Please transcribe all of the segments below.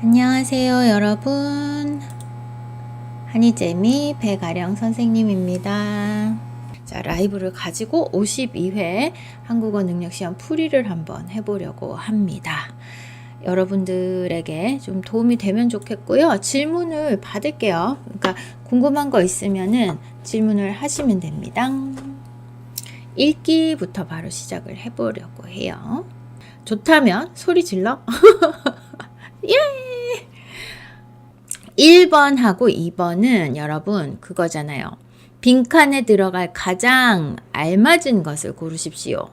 안녕하세요 여러분, 한이재미 배가령 선생님입니다. 자, 라이브를 가지고 52회 한국어 능력시험 풀이를 한번 해보려고 합니다. 여러분들에게 좀 도움이 되면 좋겠고요. 질문을 받을게요. 그러니까 궁금한 거 있으면은 질문을 하시면 됩니다. 읽기부터 바로 시작을 해보려고 해요. 좋다면 소리 질러. 예! 1번하고 2번은 여러분 그거잖아요. 빈칸에 들어갈 가장 알맞은 것을 고르십시오.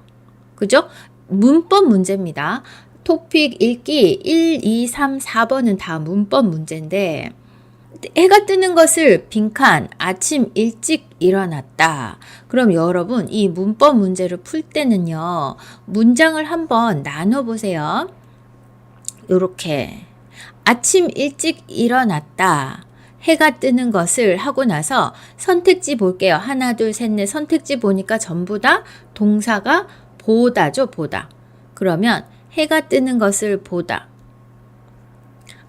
그죠? 문법 문제입니다. 토픽 읽기 1, 2, 3, 4번은 다 문법 문제인데 해가 뜨는 것을 빈칸 아침 일찍 일어났다. 그럼 여러분 이 문법 문제를 풀 때는요. 문장을 한번 나눠보세요. 요렇게 아침 일찍 일어났다. 해가 뜨는 것을 하고 나서 선택지 볼게요. 하나, 둘, 셋, 넷 선택지 보니까 전부 다 동사가 보다죠. 보다. 그러면 해가 뜨는 것을 보다.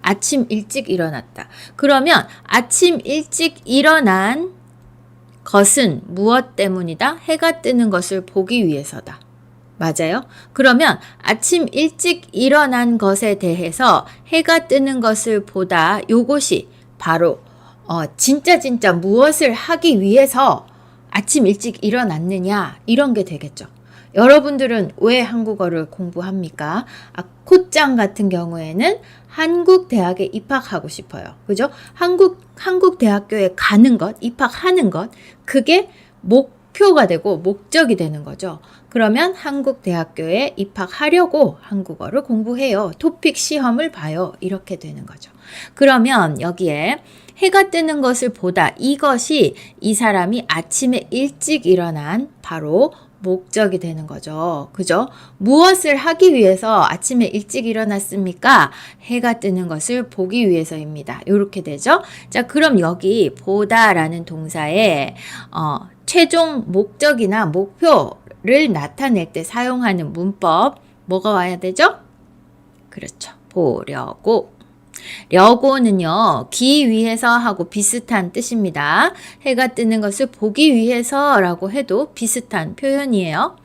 아침 일찍 일어났다. 그러면 아침 일찍 일어난 것은 무엇 때문이다? 해가 뜨는 것을 보기 위해서다. 맞아요? 그러면 아침 일찍 일어난 것에 대해서 해가 뜨는 것을 보다 요것이 바로 진짜 무엇을 하기 위해서 아침 일찍 일어났느냐 이런 게 되겠죠. 여러분들은 왜 한국어를 공부합니까? 코짱 같은 경우에는 한국 대학에 입학하고 싶어요. 그죠? 한국 대학교에 가는 것, 입학하는 것, 그게 목표가 되고 목적이 되는 거죠. 그러면 한국 대학교에 입학하려고 한국어를 공부해요. 토픽 시험을 봐요. 이렇게 되는 거죠. 그러면 여기에 해가 뜨는 것을 보다 이것이 이 사람이 아침에 일찍 일어난 바로 목적이 되는 거죠. 그죠? 무엇을 하기 위해서 아침에 일찍 일어났습니까? 해가 뜨는 것을 보기 위해서입니다. 이렇게 되죠? 자, 그럼 여기 보다라는 동사에 최종 목적이나 목표를 나타낼 때 사용하는 문법 뭐가 와야 되죠? 그렇죠. 보려고. 려고는요, 기 위해서 하고 비슷한 뜻입니다. 해가 뜨는 것을 보기 위해서라고 해도 비슷한 표현이에요.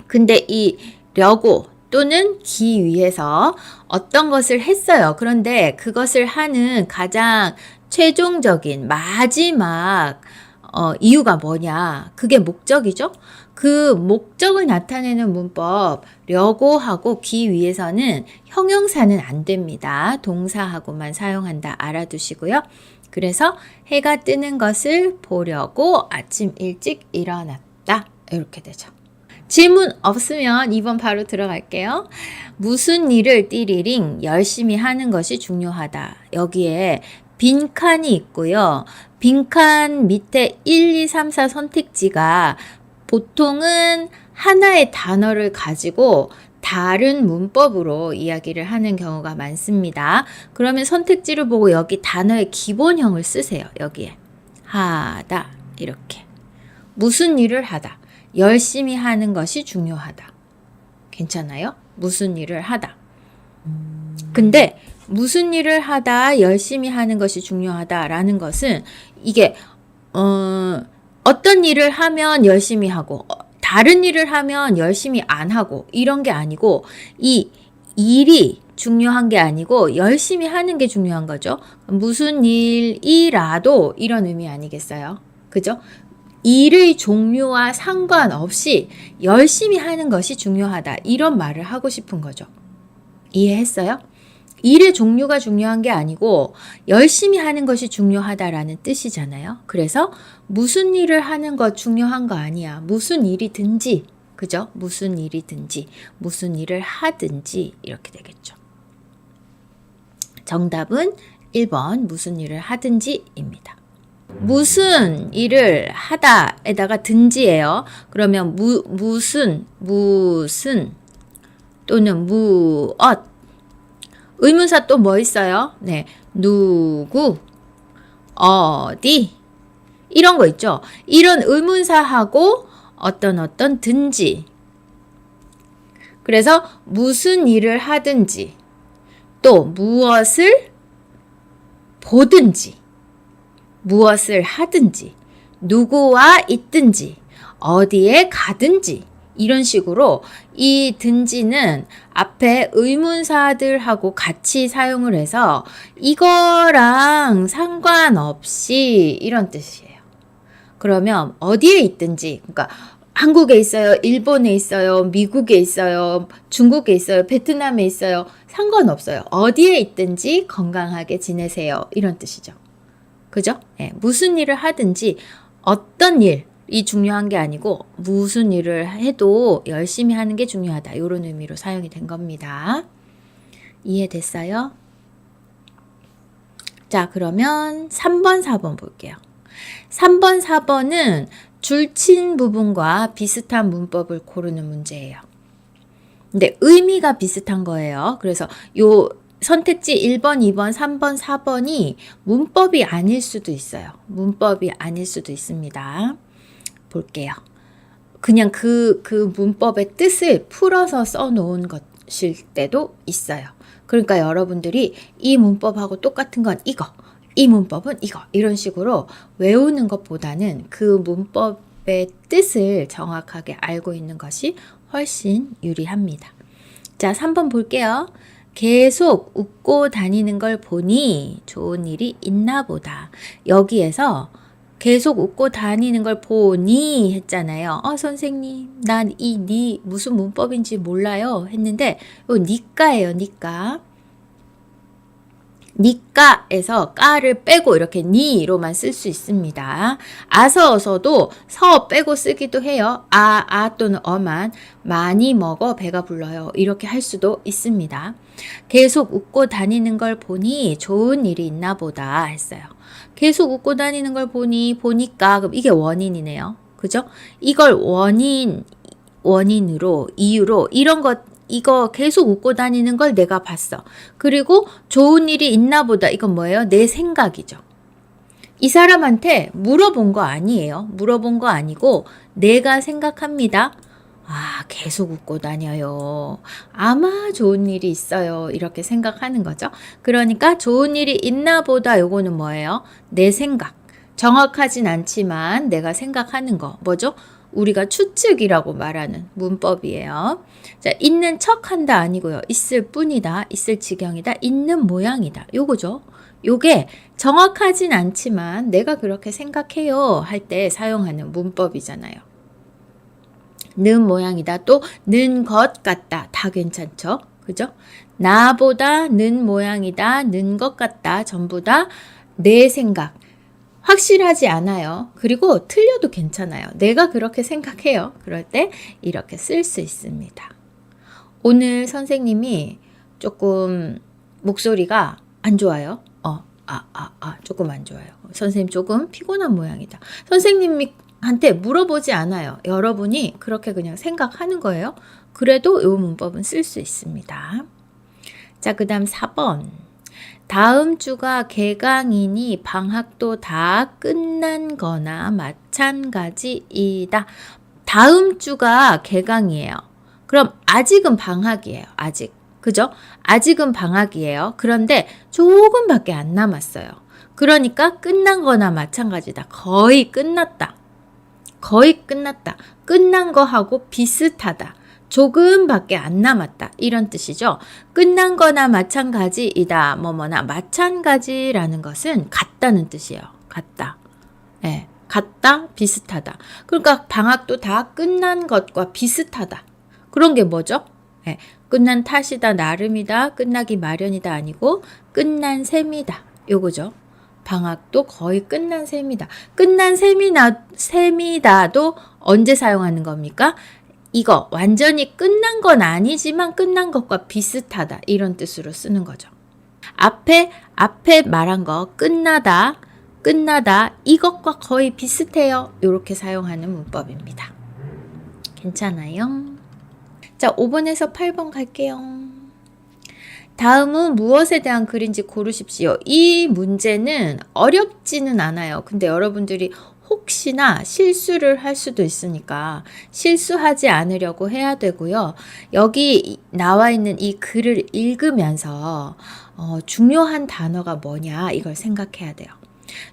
근데 이 려고 또는 기 위해서 어떤 것을 했어요. 그런데 그것을 하는 가장 최종적인 마지막 이유가 뭐냐? 그게 목적이죠? 그 목적을 나타내는 문법 려고 하고 기 위해서는 형용사는 안 됩니다. 동사하고만 사용한다. 알아두시고요. 그래서 해가 뜨는 것을 보려고 아침 일찍 일어났다. 이렇게 되죠. 질문 없으면 2번 바로 들어갈게요. 무슨 일을 띠리링 열심히 하는 것이 중요하다. 여기에 빈칸이 있고요. 빈칸 밑에 1, 2, 3, 4 선택지가 보통은 하나의 단어를 가지고 다른 문법으로 이야기를 하는 경우가 많습니다. 그러면 선택지를 보고 여기 단어의 기본형을 쓰세요. 여기에 하다 이렇게 무슨 일을 하다 열심히 하는 것이 중요하다. 괜찮아요? 무슨 일을 하다. 근데 무슨 일을 하다 열심히 하는 것이 중요하다라는 것은 이게 어떤 일을 하면 열심히 하고 다른 일을 하면 열심히 안 하고 이런 게 아니고 이 일이 중요한 게 아니고 열심히 하는 게 중요한 거죠. 무슨 일이라도 이런 의미 아니겠어요? 그죠? 일의 종류와 상관없이 열심히 하는 것이 중요하다. 이런 말을 하고 싶은 거죠. 이해했어요? 일의 종류가 중요한 게 아니고 열심히 하는 것이 중요하다라는 뜻이잖아요. 그래서 무슨 일을 하는 것 중요한 거 아니야. 무슨 일이든지, 그죠? 무슨 일이든지, 무슨 일을 하든지 이렇게 되겠죠. 정답은 1번 무슨 일을 하든지입니다. 무슨 일을 하다에다가 든지예요. 그러면 무슨 또는 무엇 의문사 또 뭐 있어요? 네, 누구, 어디 이런 거 있죠. 이런 의문사하고 어떤 든지 그래서 무슨 일을 하든지 또 무엇을 보든지, 무엇을 하든지, 누구와 있든지, 어디에 가든지 이런 식으로 이 든지는 앞에 의문사들하고 같이 사용을 해서 이거랑 상관없이 이런 뜻이에요. 그러면 어디에 있든지, 그러니까 한국에 있어요, 일본에 있어요, 미국에 있어요, 중국에 있어요, 베트남에 있어요. 상관없어요. 어디에 있든지 건강하게 지내세요. 이런 뜻이죠. 그죠? 네, 무슨 일을 하든지 어떤 일이 중요한 게 아니고 무슨 일을 해도 열심히 하는 게 중요하다. 이런 의미로 사용이 된 겁니다. 이해됐어요? 자, 그러면 3번, 4번 볼게요. 3번, 4번은 줄친 부분과 비슷한 문법을 고르는 문제예요. 근데 의미가 비슷한 거예요. 그래서 요 선택지 1번, 2번, 3번, 4번이 문법이 아닐 수도 있어요. 문법이 아닐 수도 있습니다. 볼게요. 그냥 그 문법의 뜻을 풀어서 써놓은 것일 때도 있어요. 그러니까 여러분들이 이 문법하고 똑같은 건 이거, 이 문법은 이거 이런 식으로 외우는 것보다는 그 문법의 뜻을 정확하게 알고 있는 것이 훨씬 유리합니다. 자, 3번 볼게요. 계속 웃고 다니는 걸 보니 좋은 일이 있나 보다. 여기에서 계속 웃고 다니는 걸 보니 했잖아요. 선생님, 난 이 니 무슨 문법인지 몰라요 했는데 니까예요, 니까. 니까에서 까를 빼고 이렇게 니로만 쓸 수 있습니다. 아서어서도 서 빼고 쓰기도 해요. 아 또는 어만 많이 먹어 배가 불러요. 이렇게 할 수도 있습니다. 계속 웃고 다니는 걸 보니 좋은 일이 있나 보다 했어요. 계속 웃고 다니는 걸 보니까 그럼 이게 원인이네요. 그죠? 이걸 원인으로 이유로 이거 계속 웃고 다니는 걸 내가 봤어. 그리고 좋은 일이 있나 보다. 이건 뭐예요? 내 생각이죠. 이 사람한테 물어본 거 아니에요. 물어본 거 아니고 내가 생각합니다. 계속 웃고 다녀요. 아마 좋은 일이 있어요. 이렇게 생각하는 거죠. 그러니까 좋은 일이 있나 보다. 요거는 뭐예요? 내 생각. 정확하진 않지만 내가 생각하는 거. 뭐죠? 우리가 추측이라고 말하는 문법이에요. 자, 있는 척한다 아니고요. 있을 뿐이다. 있을 지경이다. 있는 모양이다. 요거죠. 요게 정확하진 않지만 내가 그렇게 생각해요 할 때 사용하는 문법이잖아요. 는 모양이다. 또 는 것 같다. 다 괜찮죠? 그죠? 나보다 는 모양이다. 는 것 같다. 전부 다 내 생각. 확실하지 않아요. 그리고 틀려도 괜찮아요. 내가 그렇게 생각해요. 그럴 때 이렇게 쓸 수 있습니다. 오늘 선생님이 조금 목소리가 안 좋아요. 조금 안 좋아요. 선생님 조금 피곤한 모양이다. 선생님한테 물어보지 않아요. 여러분이 그렇게 그냥 생각하는 거예요. 그래도 이 문법은 쓸 수 있습니다. 자, 그 다음 4번. 다음 주가 개강이니 방학도 다 끝난 거나 마찬가지이다. 다음 주가 개강이에요. 그럼 아직은 방학이에요. 아직. 그죠? 아직은 방학이에요. 그런데 조금밖에 안 남았어요. 그러니까 끝난 거나 마찬가지다. 거의 끝났다. 거의 끝났다. 끝난 거하고 비슷하다. 조금밖에 안 남았다. 이런 뜻이죠. 끝난 거나 마찬가지이다. 뭐뭐나 마찬가지라는 것은 같다는 뜻이에요. 같다. 예, 같다, 비슷하다. 그러니까 방학도 다 끝난 것과 비슷하다. 그런 게 뭐죠? 예, 끝난 탓이다, 나름이다, 끝나기 마련이다 아니고 끝난 셈이다. 요거죠. 방학도 거의 끝난 셈이다. 끝난 셈이다도 언제 사용하는 겁니까? 이거 완전히 끝난 건 아니지만 끝난 것과 비슷하다. 이런 뜻으로 쓰는 거죠. 앞에 말한 거 끝나다 이것과 거의 비슷해요. 이렇게 사용하는 문법입니다. 괜찮아요? 자, 5번에서 8번 갈게요. 다음은 무엇에 대한 글인지 고르십시오. 이 문제는 어렵지는 않아요. 근데 여러분들이 혹시나 실수를 할 수도 있으니까 실수하지 않으려고 해야 되고요. 여기 나와 있는 이 글을 읽으면서 중요한 단어가 뭐냐 이걸 생각해야 돼요.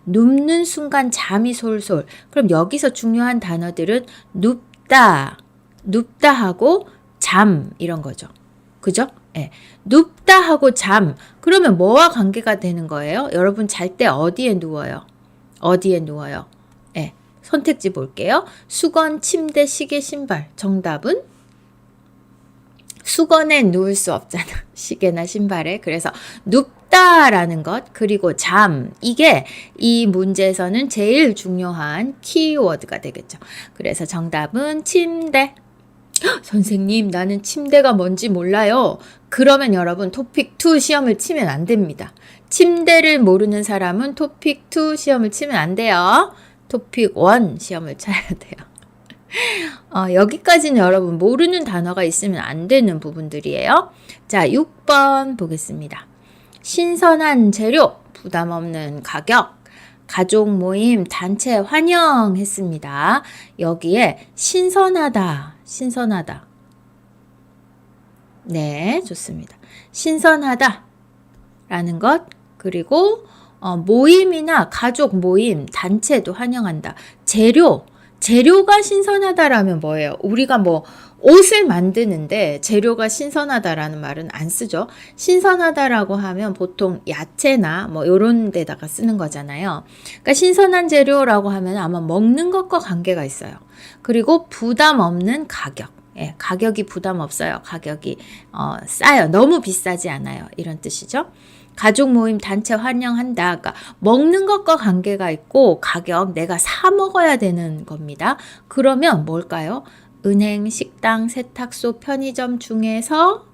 눕는 순간 잠이 솔솔. 그럼 여기서 중요한 단어들은 눕다, 눕다 하고 잠 이런 거죠. 그죠? 예. 눕다 하고 잠. 그러면 뭐와 관계가 되는 거예요? 여러분 잘 때 어디에 누워요? 어디에 누워요? 예. 선택지 볼게요. 수건, 침대, 시계, 신발. 정답은 수건에 누울 수 없잖아. 시계나 신발에. 그래서 눕다라는 것 그리고 잠 이게 이 문제에서는 제일 중요한 키워드가 되겠죠. 그래서 정답은 침대. 선생님 나는 침대가 뭔지 몰라요. 그러면 여러분 토픽 2 시험을 치면 안 됩니다. 침대를 모르는 사람은 토픽 2 시험을 치면 안 돼요. 토픽 1 시험을 쳐야 돼요. 여기까지는 여러분 모르는 단어가 있으면 안 되는 부분들이에요. 자, 6번 보겠습니다. 신선한 재료, 부담 없는 가격, 가족 모임, 단체 환영했습니다. 여기에 신선하다, 신선하다. 네, 좋습니다. 신선하다 라는 것, 그리고 모임이나 가족 모임, 단체도 환영한다. 재료가 신선하다라면 뭐예요? 우리가 뭐 옷을 만드는데 재료가 신선하다라는 말은 안 쓰죠. 신선하다라고 하면 보통 야채나 뭐 요런 데다가 쓰는 거잖아요. 그러니까 신선한 재료라고 하면 아마 먹는 것과 관계가 있어요. 그리고 부담 없는 가격. 예, 가격이 부담 없어요. 가격이 싸요. 너무 비싸지 않아요. 이런 뜻이죠. 가족 모임 단체 환영한다. 그러니까 먹는 것과 관계가 있고 가격 내가 사 먹어야 되는 겁니다. 그러면 뭘까요? 은행, 식당, 세탁소, 편의점 중에서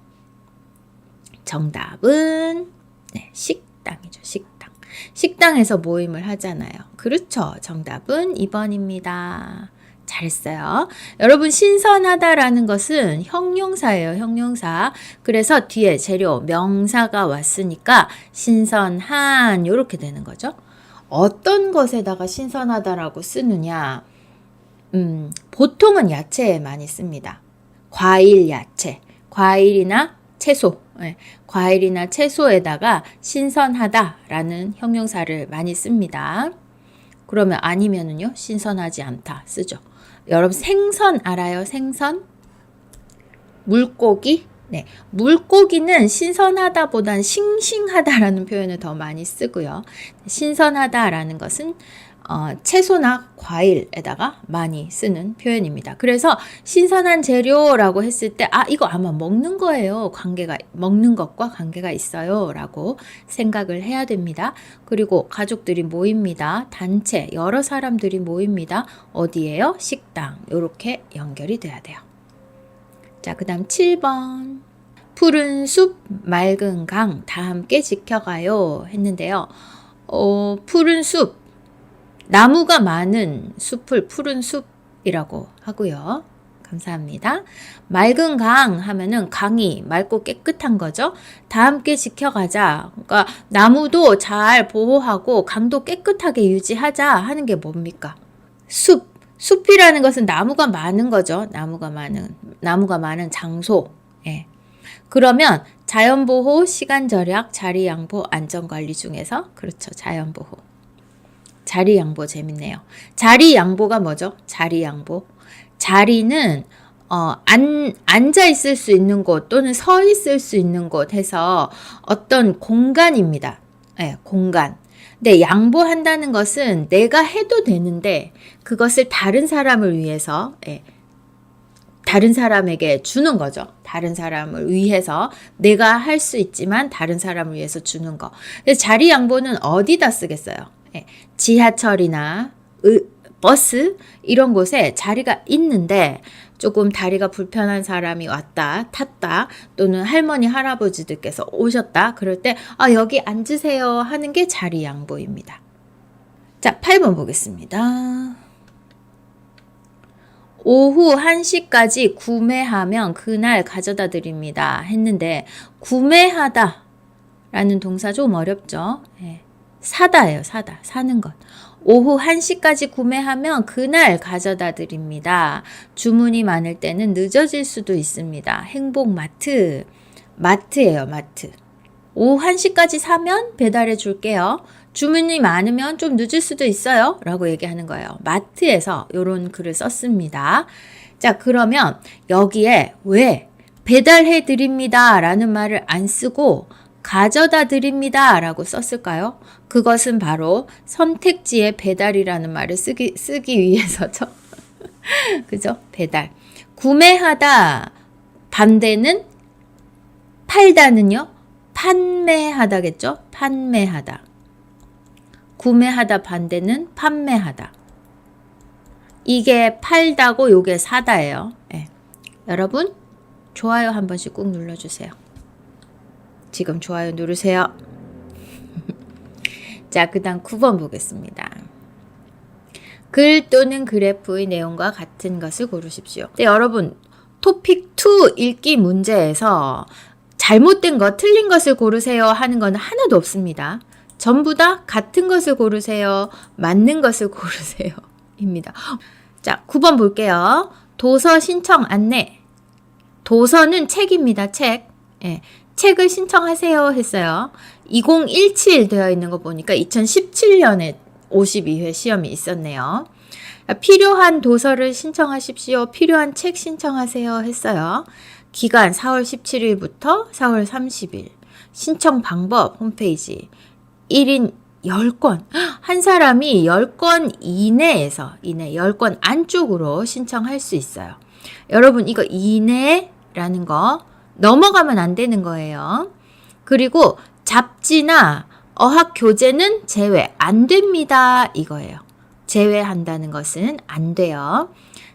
정답은 네, 식당이죠. 식당. 식당에서 모임을 하잖아요. 그렇죠. 정답은 2번입니다. 잘했어요. 여러분 신선하다라는 것은 형용사예요. 형용사. 그래서 뒤에 재료 명사가 왔으니까 신선한 이렇게 되는 거죠. 어떤 것에다가 신선하다라고 쓰느냐. 보통은 야채에 많이 씁니다. 과일, 야채. 과일이나 채소. 네, 과일이나 채소에다가 신선하다라는 형용사를 많이 씁니다. 그러면 아니면은요. 신선하지 않다 쓰죠. 여러분 생선 알아요? 생선? 물고기? 네, 물고기는 신선하다보단 싱싱하다라는 표현을 더 많이 쓰고요. 신선하다라는 것은 채소나 과일에다가 많이 쓰는 표현입니다. 그래서 신선한 재료라고 했을 때 이거 아마 먹는 거예요. 먹는 것과 관계가 있어요. 라고 생각을 해야 됩니다. 그리고 가족들이 모입니다. 단체, 여러 사람들이 모입니다. 어디예요? 식당. 이렇게 연결이 돼야 돼요. 자, 그 다음 7번. 푸른 숲, 맑은 강, 다 함께 지켜가요. 했는데요. 푸른 숲. 나무가 많은 숲을 푸른 숲이라고 하고요. 감사합니다. 맑은 강 하면은 강이 맑고 깨끗한 거죠. 다 함께 지켜가자. 그러니까 나무도 잘 보호하고 강도 깨끗하게 유지하자 하는 게 뭡니까? 숲이라는 것은 나무가 많은 거죠. 나무가 많은 장소. 예. 그러면 자연보호, 시간절약, 자리양보, 안전관리 중에서 그렇죠. 자연보호. 자리양보 재밌네요. 자리양보가 뭐죠? 자리양보. 자리는 앉아 있을 수 있는 곳 또는 서 있을 수 있는 곳 해서 어떤 공간입니다. 네, 공간. 근데 양보한다는 것은 내가 해도 되는데 그것을 다른 사람을 위해서 다른 사람에게 주는 거죠. 다른 사람을 위해서 내가 할 수 있지만 다른 사람을 위해서 주는 거. 자리 양보는 어디다 쓰겠어요? 지하철이나 버스 이런 곳에 자리가 있는데 조금 다리가 불편한 사람이 왔다 탔다 또는 할머니 할아버지들께서 오셨다 그럴 때 여기 앉으세요 하는 게 자리 양보입니다. 자, 8번 보겠습니다. 오후 1시까지 구매하면 그날 가져다 드립니다 했는데 구매하다 라는 동사 좀 어렵죠. 네. 사다예요. 사다. 사는 것. 오후 1시까지 구매하면 그날 가져다 드립니다. 주문이 많을 때는 늦어질 수도 있습니다. 행복마트. 마트예요. 마트. 오후 1시까지 사면 배달해 줄게요. 주문이 많으면 좀 늦을 수도 있어요. 라고 얘기하는 거예요. 마트에서 이런 글을 썼습니다. 자, 그러면 여기에 왜 배달해 드립니다 라는 말을 안 쓰고 가져다 드립니다 라고 썼을까요? 그것은 바로 선택지의 배달이라는 말을 쓰기 위해서죠. 그죠? 배달. 구매하다 반대는 팔다는요? 판매하다겠죠? 판매하다. 구매하다 반대는 판매하다. 이게 팔다고 요게 사다예요. 네. 여러분 좋아요 한 번씩 꾹 눌러주세요. 지금 좋아요 누르세요. 자, 그 다음 9번 보겠습니다. 글 또는 그래프의 내용과 같은 것을 고르십시오. 네, 여러분 토픽 2 읽기 문제에서 잘못된 것, 틀린 것을 고르세요 하는 건 하나도 없습니다. 전부 다 같은 것을 고르세요, 맞는 것을 고르세요 입니다. 자, 9번 볼게요. 도서 신청 안내. 도서는 책입니다. 책. 예, 책을 신청하세요 했어요. 2017 되어 있는 거 보니까 2017년에 52회 시험이 있었네요. 필요한 도서를 신청하십시오. 필요한 책 신청하세요 했어요. 기간 4월 17일부터 4월 30일. 신청 방법 홈페이지. 1인 10권. 한 사람이 10권 이내에서 10권 안쪽으로 신청할 수 있어요. 여러분 이거 이내라는 거 넘어가면 안 되는 거예요. 그리고 잡지나 어학 교재는 제외 안 됩니다. 이거예요. 제외한다는 것은 안 돼요.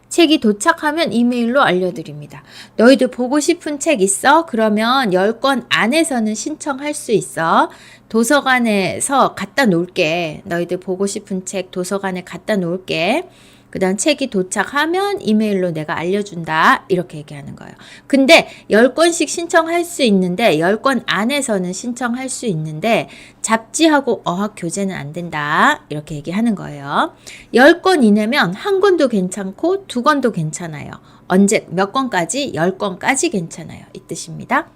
책이 도착하면 이메일로 알려드립니다. 너희들 보고 싶은 책 있어? 그러면 10권 안에서는 신청할 수 있어. 도서관에서 갖다 놓을게. 너희들 보고 싶은 책 도서관에 갖다 놓을게. 그 다음 책이 도착하면 이메일로 내가 알려준다. 이렇게 얘기하는 거예요. 근데 10권씩 신청할 수 있는데 10권 안에서는 신청할 수 있는데 잡지하고 어학교재는 안 된다. 이렇게 얘기하는 거예요. 10권 이내면 한 권도 괜찮고 두 권도 괜찮아요. 언제 몇 권까지? 10권까지 괜찮아요. 이 뜻입니다.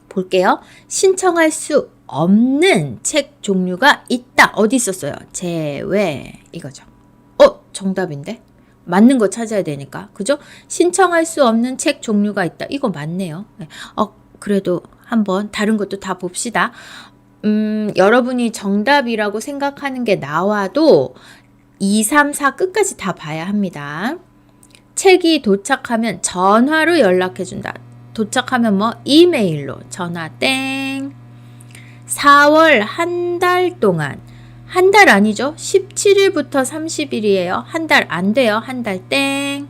볼게요. 신청할 수 없는 책 종류가 있다. 어디 있었어요? 제외. 이거죠. 정답인데? 맞는 거 찾아야 되니까. 그죠? 신청할 수 없는 책 종류가 있다. 이거 맞네요. 그래도 한번 다른 것도 다 봅시다. 여러분이 정답이라고 생각하는 게 나와도 2, 3, 4 끝까지 다 봐야 합니다. 책이 도착하면 전화로 연락해준다. 도착하면 뭐? 이메일로. 전화 땡. 4월 한 달 동안. 한 달 아니죠? 17일부터 30일이에요. 한 달 안 돼요. 한 달 땡.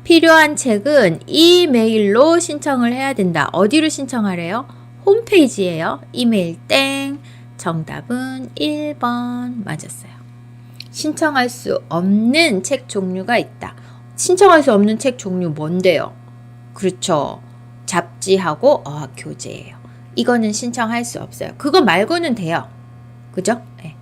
필요한 책은 이메일로 신청을 해야 된다. 어디로 신청하래요? 홈페이지예요. 이메일 땡. 정답은 1번 맞았어요. 신청할 수 없는 책 종류가 있다. 신청할 수 없는 책 종류 뭔데요? 그렇죠. 잡지하고 어학교재예요. 이거는 신청할 수 없어요. 그거 말고는 돼요. 그죠? 네.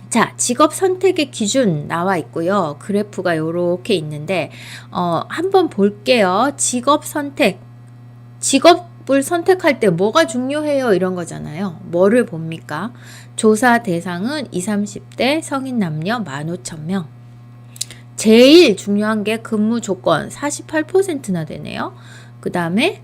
자, 직업 선택의 기준 나와 있고요. 그래프가 요렇게 있는데 한번 볼게요. 직업 선택. 직업을 선택할 때 뭐가 중요해요? 이런 거잖아요. 뭐를 봅니까? 조사 대상은 20, 30대 성인 남녀 15,000명. 제일 중요한 게 근무 조건 48%나 되네요. 그 다음에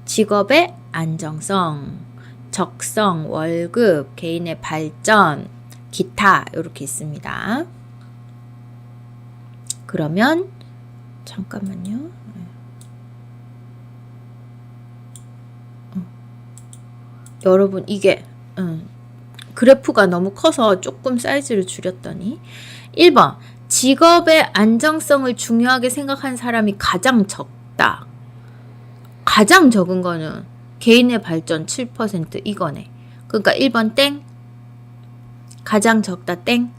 직업의 안정성. 적성, 월급, 개인의 발전, 기타 이렇게 있습니다. 그러면 잠깐만요. 여러분 이게 그래프가 너무 커서 조금 사이즈를 줄였더니 1번 직업의 안정성을 중요하게 생각하는 사람이 가장 적다. 가장 적은 거는 개인의 발전 7% 이거네. 그러니까 1번 땡. 가장 적다 땡.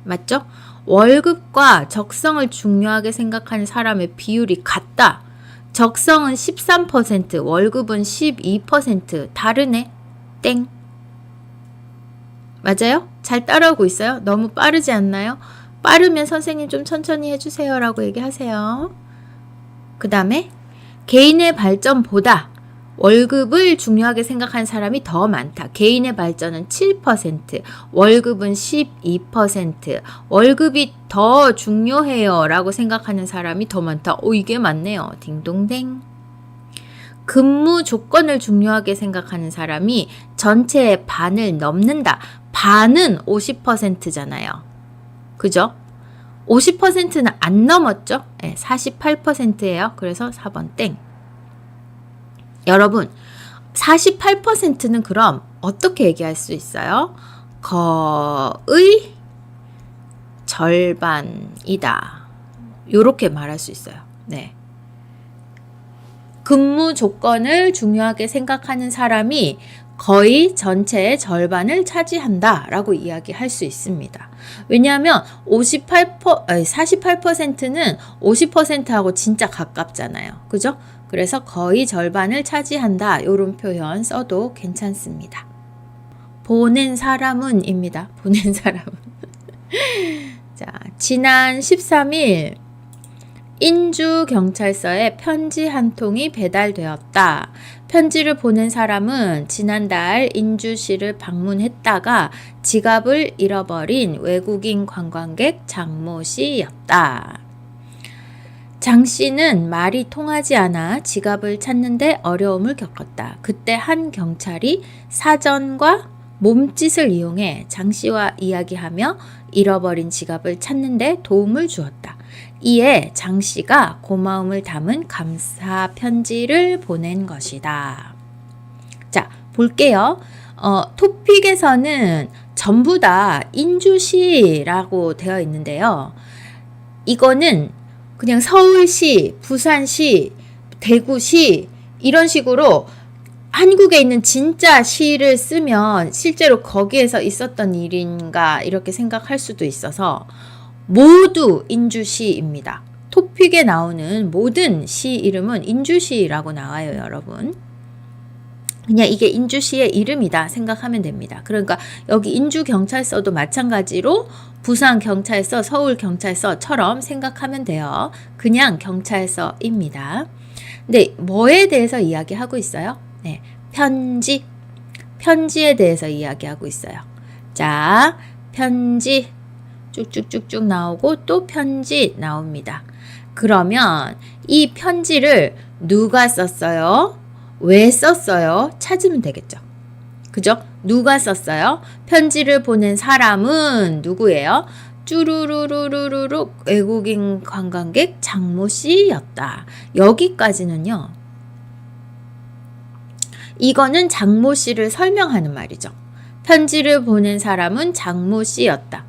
맞죠? 월급과 적성을 중요하게 생각하는 사람의 비율이 같다. 적성은 13%, 월급은 12%. 다르네. 땡. 맞아요? 잘 따라오고 있어요? 너무 빠르지 않나요? 빠르면 선생님 좀 천천히 해주세요 라고 얘기하세요. 그 다음에 개인의 발전보다 월급을 중요하게 생각하는 사람이 더 많다. 개인의 발전은 7%, 월급은 12%, 월급이 더 중요해요 라고 생각하는 사람이 더 많다. 오, 이게 맞네요. 딩동댕. 근무 조건을 중요하게 생각하는 사람이 전체의 반을 넘는다. 반은 50%잖아요. 그죠? 50%는 안 넘었죠? 네, 48%예요. 그래서 4번 땡. 여러분, 48%는 그럼 어떻게 얘기할 수 있어요? 거의 절반이다. 요렇게 말할 수 있어요. 네. 근무 조건을 중요하게 생각하는 사람이 거의 전체의 절반을 차지한다 라고 이야기할 수 있습니다. 왜냐하면 48%는 50%하고 진짜 가깝잖아요. 그죠? 그래서 거의 절반을 차지한다. 이런 표현 써도 괜찮습니다. 보낸 사람은 입니다. 보낸 사람은. 자, 지난 13일 인주경찰서에 편지 한 통이 배달되었다. 편지를 보낸 사람은 지난달 인주시를 방문했다가 지갑을 잃어버린 외국인 관광객 장모 씨였다. 장 씨는 말이 통하지 않아 지갑을 찾는데 어려움을 겪었다. 그때 한 경찰이 사전과 몸짓을 이용해 장 씨와 이야기하며 잃어버린 지갑을 찾는데 도움을 주었다. 이에 장 씨가 고마움을 담은 감사 편지를 보낸 것이다. 자, 볼게요. 토픽에서는 전부 다 인주시라고 되어 있는데요. 이거는 그냥 서울시, 부산시, 대구시 이런 식으로 한국에 있는 진짜 시를 쓰면 실제로 거기에서 있었던 일인가 이렇게 생각할 수도 있어서 모두 인주시입니다. 토픽에 나오는 모든 시 이름은 인주시라고 나와요, 여러분. 그냥 이게 인주시의 이름이다 생각하면 됩니다. 그러니까 여기 인주경찰서도 마찬가지로 부산경찰서, 서울경찰서처럼 생각하면 돼요. 그냥 경찰서입니다. 근데 뭐에 대해서 이야기하고 있어요? 네, 편지. 편지에 대해서 이야기하고 있어요. 자, 편지 쭉쭉쭉쭉 나오고 또 편지 나옵니다. 그러면 이 편지를 누가 썼어요? 왜 썼어요? 찾으면 되겠죠. 그죠? 누가 썼어요? 편지를 보낸 사람은 누구예요? 쭈루루루루루 외국인 관광객 장모 씨였다. 여기까지는요. 이거는 장모 씨를 설명하는 말이죠. 편지를 보낸 사람은 장모 씨였다.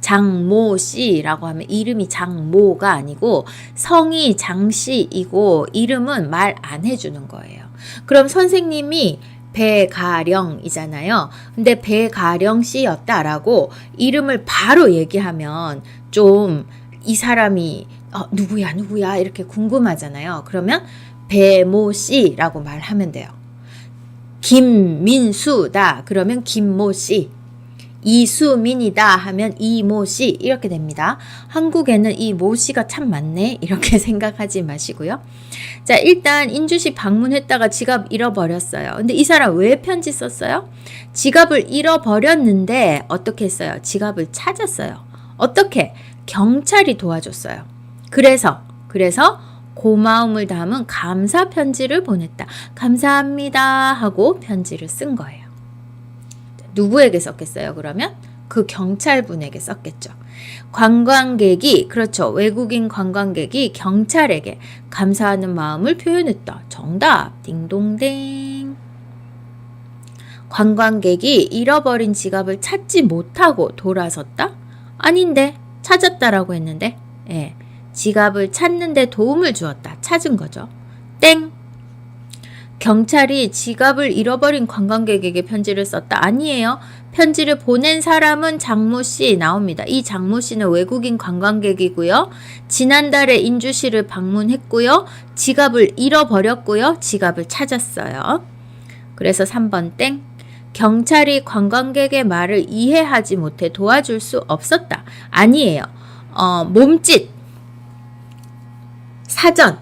장모 씨라고 하면 이름이 장모가 아니고 성이 장씨이고 이름은 말 안 해주는 거예요. 그럼 선생님이 배가령이잖아요. 근데 배가령 씨였다라고 이름을 바로 얘기하면 좀 이 사람이 누구야 이렇게 궁금하잖아요. 그러면 배모 씨라고 말하면 돼요. 김민수다 그러면 김모 씨. 이수민이다 하면 이모 씨 이렇게 됩니다. 한국에는 이 모 씨가 참 많네 이렇게 생각하지 마시고요. 자, 일단 인주시 방문했다가 지갑 잃어버렸어요. 근데 이 사람 왜 편지 썼어요? 지갑을 잃어버렸는데 어떻게 했어요? 지갑을 찾았어요. 어떻게? 경찰이 도와줬어요. 그래서 고마움을 담은 감사 편지를 보냈다. 감사합니다 하고 편지를 쓴 거예요. 누구에게 썼겠어요, 그러면? 그 경찰분에게 썼겠죠. 관광객이, 그렇죠. 외국인 관광객이 경찰에게 감사하는 마음을 표현했다. 정답. 딩동댕. 관광객이 잃어버린 지갑을 찾지 못하고 돌아섰다? 아닌데. 찾았다라고 했는데. 예. 지갑을 찾는데 도움을 주었다. 찾은 거죠. 땡. 경찰이 지갑을 잃어버린 관광객에게 편지를 썼다. 아니에요. 편지를 보낸 사람은 장모 씨 나옵니다. 이 장모 씨는 외국인 관광객이고요. 지난달에 인주시를 방문했고요. 지갑을 잃어버렸고요. 지갑을 찾았어요. 그래서 3번 땡. 경찰이 관광객의 말을 이해하지 못해 도와줄 수 없었다. 아니에요. 몸짓, 사전.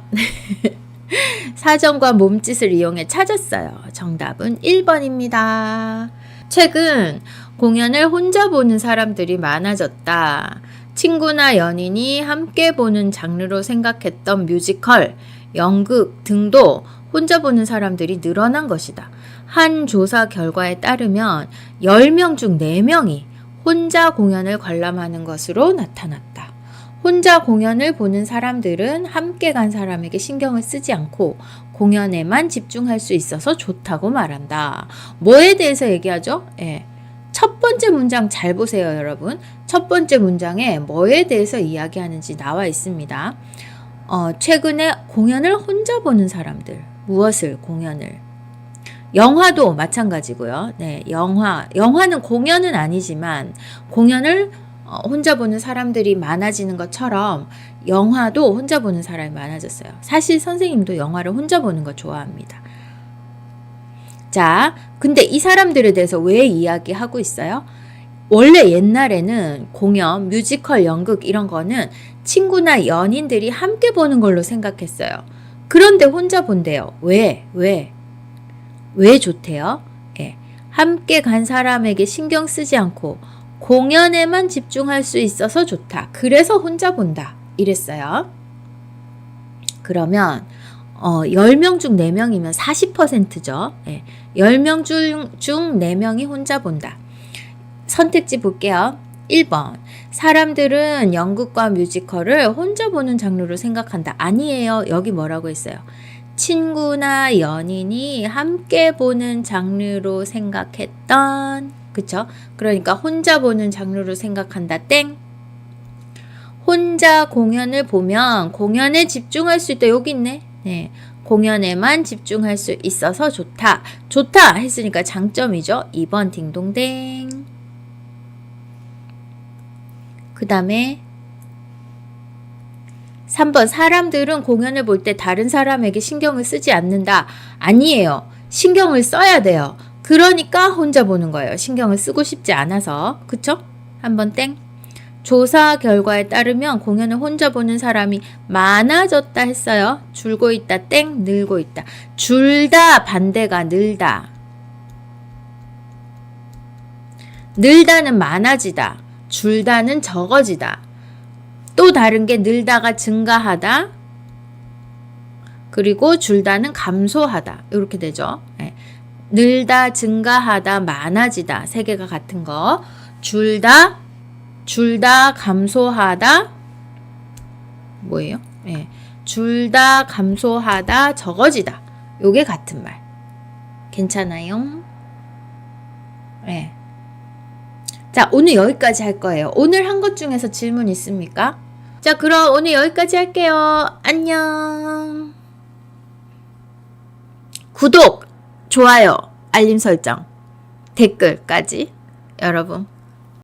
사전과 몸짓을 이용해 찾았어요. 정답은 1번입니다. 최근 공연을 혼자 보는 사람들이 많아졌다. 친구나 연인이 함께 보는 장르로 생각했던 뮤지컬, 연극 등도 혼자 보는 사람들이 늘어난 것이다. 한 조사 결과에 따르면 10명 중 4명이 혼자 공연을 관람하는 것으로 나타났다. 혼자 공연을 보는 사람들은 함께 간 사람에게 신경을 쓰지 않고 공연에만 집중할 수 있어서 좋다고 말한다. 뭐에 대해서 얘기하죠? 첫 번째 문장 잘 보세요, 여러분. 첫 번째 문장에 뭐에 대해서 이야기하는지 나와 있습니다. 최근에 공연을 혼자 보는 사람들. 무엇을? 공연을. 영화도 마찬가지고요. 네, 영화는 공연은 아니지만 공연을 혼자 보는 사람들이 많아지는 것처럼 영화도 혼자 보는 사람이 많아졌어요. 사실 선생님도 영화를 혼자 보는 거 좋아합니다. 자, 근데 이 사람들에 대해서 왜 이야기하고 있어요? 원래 옛날에는 공연, 뮤지컬, 연극 이런 거는 친구나 연인들이 함께 보는 걸로 생각했어요. 그런데 혼자 본대요. 왜 좋대요? 함께 간 사람에게 신경 쓰지 않고 공연에만 집중할 수 있어서 좋다. 그래서 혼자 본다. 이랬어요. 그러면 10명 중 4명이면 40%죠. 10명 중 4명이 혼자 본다. 선택지 볼게요. 1번. 사람들은 연극과 뮤지컬을 혼자 보는 장르로 생각한다. 아니에요. 여기 뭐라고 했어요? 친구나 연인이 함께 보는 장르로 생각했던, 그쵸? 그러니까 혼자 보는 장르로 생각한다. 땡. 혼자 공연을 보면 공연에 집중할 수 있다. 여기 있네. 네. 공연에만 집중할 수 있어서 좋다. 좋다 했으니까 장점이죠. 2번 딩동댕. 그 다음에 3번. 사람들은 공연을 볼 때 다른 사람에게 신경을 쓰지 않는다. 아니에요. 신경을 써야 돼요. 그러니까 혼자 보는 거예요. 신경을 쓰고 싶지 않아서. 그쵸? 한번 땡. 조사 결과에 따르면 공연을 혼자 보는 사람이 많아졌다 했어요. 줄고 있다. 땡. 늘고 있다. 줄다 반대가 늘다. 늘다는 많아지다. 줄다는 적어지다. 또 다른 게 늘다가 증가하다. 그리고 줄다는 감소하다. 이렇게 되죠. 늘다, 증가하다, 많아지다. 세 개가 같은 거. 줄다, 감소하다. 뭐예요? 줄다, 감소하다, 적어지다. 요게 같은 말. 괜찮아요? 자, 오늘 여기까지 할 거예요. 오늘 한 것 중에서 질문 있습니까? 자, 그럼 오늘 여기까지 할게요. 안녕. 구독, 좋아요, 알림 설정, 댓글까지 여러분